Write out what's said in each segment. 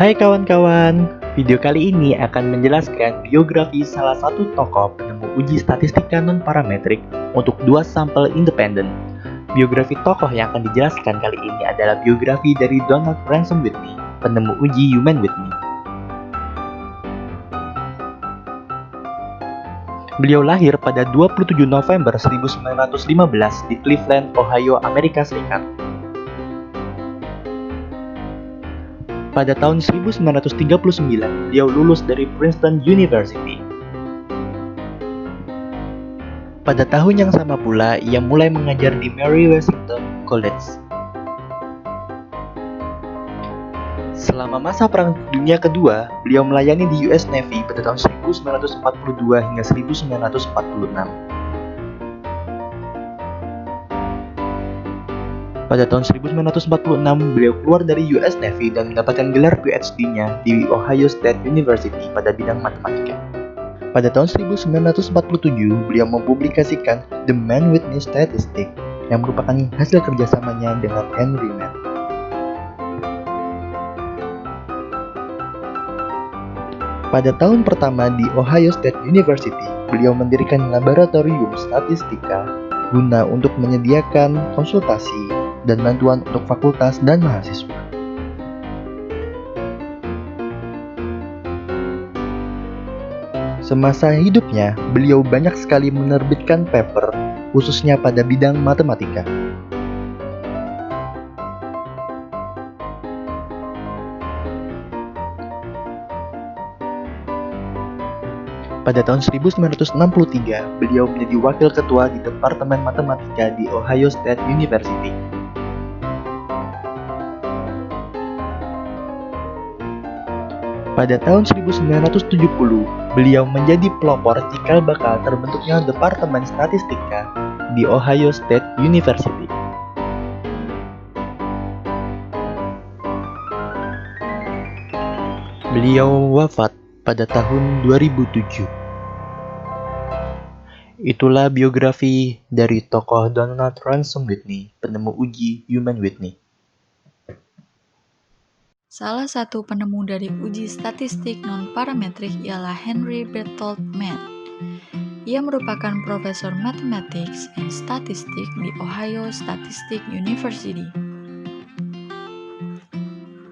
Hai kawan-kawan, video kali ini akan menjelaskan biografi salah satu tokoh penemu uji statistika non-parametrik untuk dua sampel independen. Biografi tokoh yang akan dijelaskan kali ini adalah biografi dari Donald Ransom Whitney, penemu uji Human-Whitney. Beliau lahir pada 27 November 1915 di Cleveland, Ohio, Amerika Serikat. Pada tahun 1939, beliau lulus dari Princeton University. Pada tahun yang sama pula, ia mulai mengajar di Mary Washington College. Selama masa Perang Dunia Kedua, beliau melayani di US Navy pada tahun 1942 hingga 1946. Pada tahun 1946, beliau keluar dari US Navy dan mendapatkan gelar PhD-nya di Ohio State University pada bidang matematika. Pada tahun 1947, beliau mempublikasikan The Man-Whitney Statistic yang merupakan hasil kerjasamanya dengan Henry Mann. Pada tahun pertama di Ohio State University, beliau mendirikan laboratorium statistika guna untuk menyediakan konsultasi dan bantuan untuk fakultas dan mahasiswa. Semasa hidupnya, beliau banyak sekali menerbitkan paper, khususnya pada bidang matematika. Pada tahun 1963, beliau menjadi wakil ketua di Departemen Matematika di Ohio State University. Pada tahun 1970, beliau menjadi pelopor cikal bakal terbentuknya Departemen Statistika di Ohio State University. Beliau wafat pada tahun 2007. Itulah biografi dari tokoh Donald Ransom Whitney, penemu uji Human-Whitney. Salah satu penemu dari uji statistik non-parametrik ialah Henry Berthold Mann. Ia merupakan profesor Mathematics and Statistics di Ohio State University.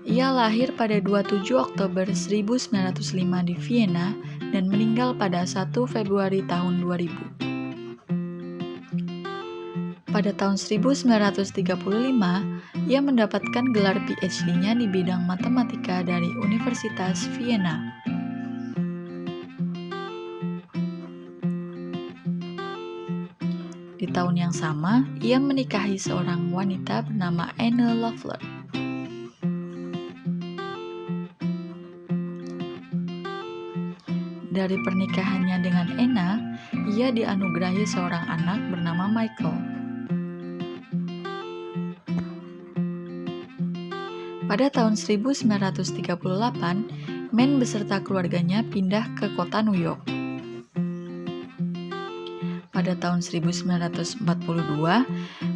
Ia lahir pada 27 Oktober 1905 di Vienna dan meninggal pada 1 Februari tahun 2000. Pada tahun 1935, ia mendapatkan gelar PhD-nya di bidang matematika dari Universitas Vienna. Di tahun yang sama, ia menikahi seorang wanita bernama Anne Loeffler. Dari pernikahannya dengan Anna, ia dianugerahi seorang anak bernama Michael. Pada tahun 1938, Mann beserta keluarganya pindah ke kota New York. Pada tahun 1942,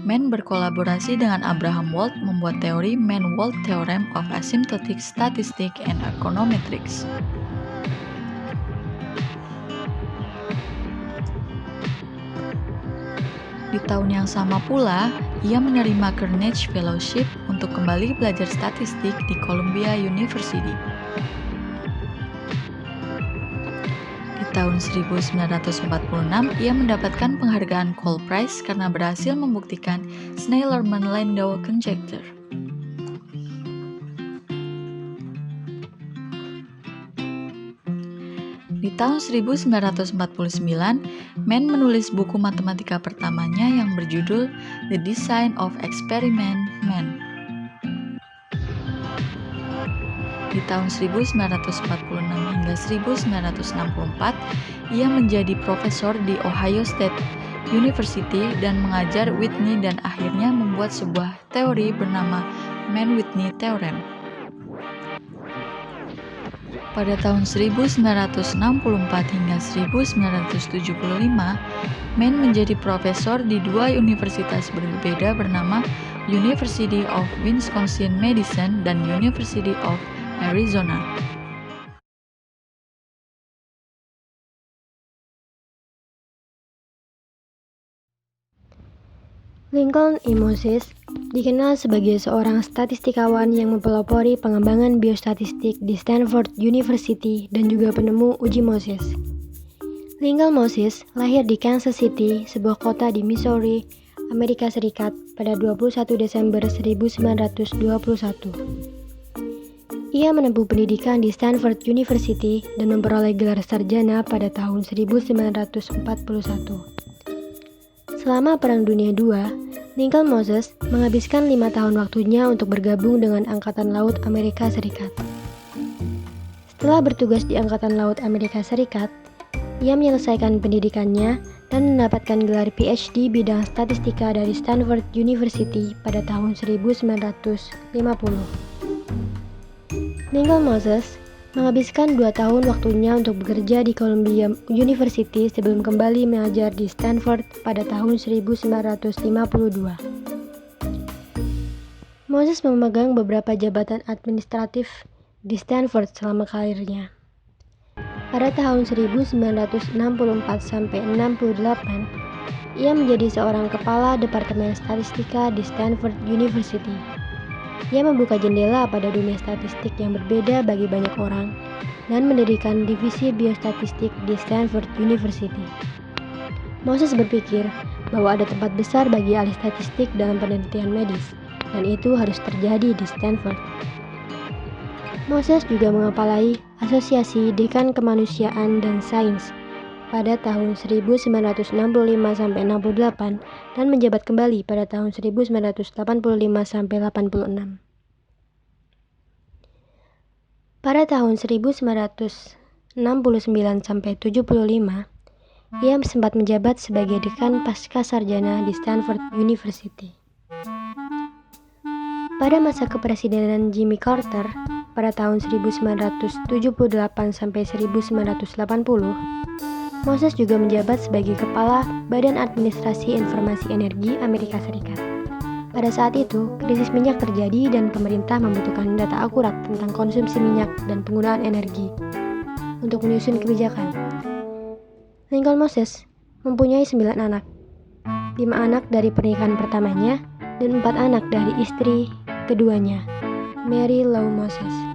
Mann berkolaborasi dengan Abraham Wald membuat teori Mann-Wald Theorem of Asymptotic Statistics and Econometrics. Di tahun yang sama pula, ia menerima Carnegie Fellowship untuk kembali belajar statistik di Columbia University. Di tahun 1946, ia mendapatkan penghargaan Cole Prize karena berhasil membuktikan Snellerman-Landau conjecture. Di tahun 1949, Mann menulis buku matematika pertamanya yang berjudul The Design of Experiment Mann. Di tahun 1946 hingga 1964, ia menjadi profesor di Ohio State University dan mengajar Whitney dan akhirnya membuat sebuah teori bernama Mann-Whitney Theorem. Pada tahun 1964 hingga 1975, Mann menjadi profesor di dua universitas berbeda bernama University of Wisconsin-Madison dan University of Arizona. Lincoln E. Moses dikenal sebagai seorang statistikawan yang mempelopori pengembangan biostatistik di Stanford University dan juga penemu uji Moses. Lincoln Moses lahir di Kansas City, sebuah kota di Missouri, Amerika Serikat pada 21 Desember 1921. Ia menempuh pendidikan di Stanford University dan memperoleh gelar sarjana pada tahun 1941. Selama Perang Dunia II, Lincoln Moses menghabiskan 5 tahun waktunya untuk bergabung dengan Angkatan Laut Amerika Serikat. Setelah bertugas di Angkatan Laut Amerika Serikat, ia menyelesaikan pendidikannya dan mendapatkan gelar PhD bidang statistika dari Stanford University pada tahun 1950. Lincoln Moses menghabiskan 2 tahun waktunya untuk bekerja di Columbia University sebelum kembali mengajar di Stanford pada tahun 1952. Moses memegang beberapa jabatan administratif di Stanford selama karirnya. Pada tahun 1964 sampai 68, ia menjadi seorang kepala Departemen Statistika di Stanford University. Ia membuka jendela pada dunia statistik yang berbeda bagi banyak orang dan mendirikan divisi biostatistik di Stanford University. Moses berpikir bahwa ada tempat besar bagi ahli statistik dalam penelitian medis, dan itu harus terjadi di Stanford. Moses juga mengepalai Asosiasi Dekan Kemanusiaan dan Sains pada tahun 1965 sampai 68 dan menjabat kembali pada tahun 1985 sampai 86. Pada tahun 1969 sampai 75, ia sempat menjabat sebagai dekan pascasarjana di Stanford University. Pada masa kepresidenan Jimmy Carter pada tahun 1978 sampai 1980, Moses juga menjabat sebagai Kepala Badan Administrasi Informasi Energi Amerika Serikat. Pada saat itu, krisis minyak terjadi dan pemerintah membutuhkan data akurat tentang konsumsi minyak dan penggunaan energi untuk menyusun kebijakan. Lincoln Moses mempunyai 9 anak, 5 anak dari pernikahan pertamanya dan 4 anak dari istri keduanya, Mary Lou Moses.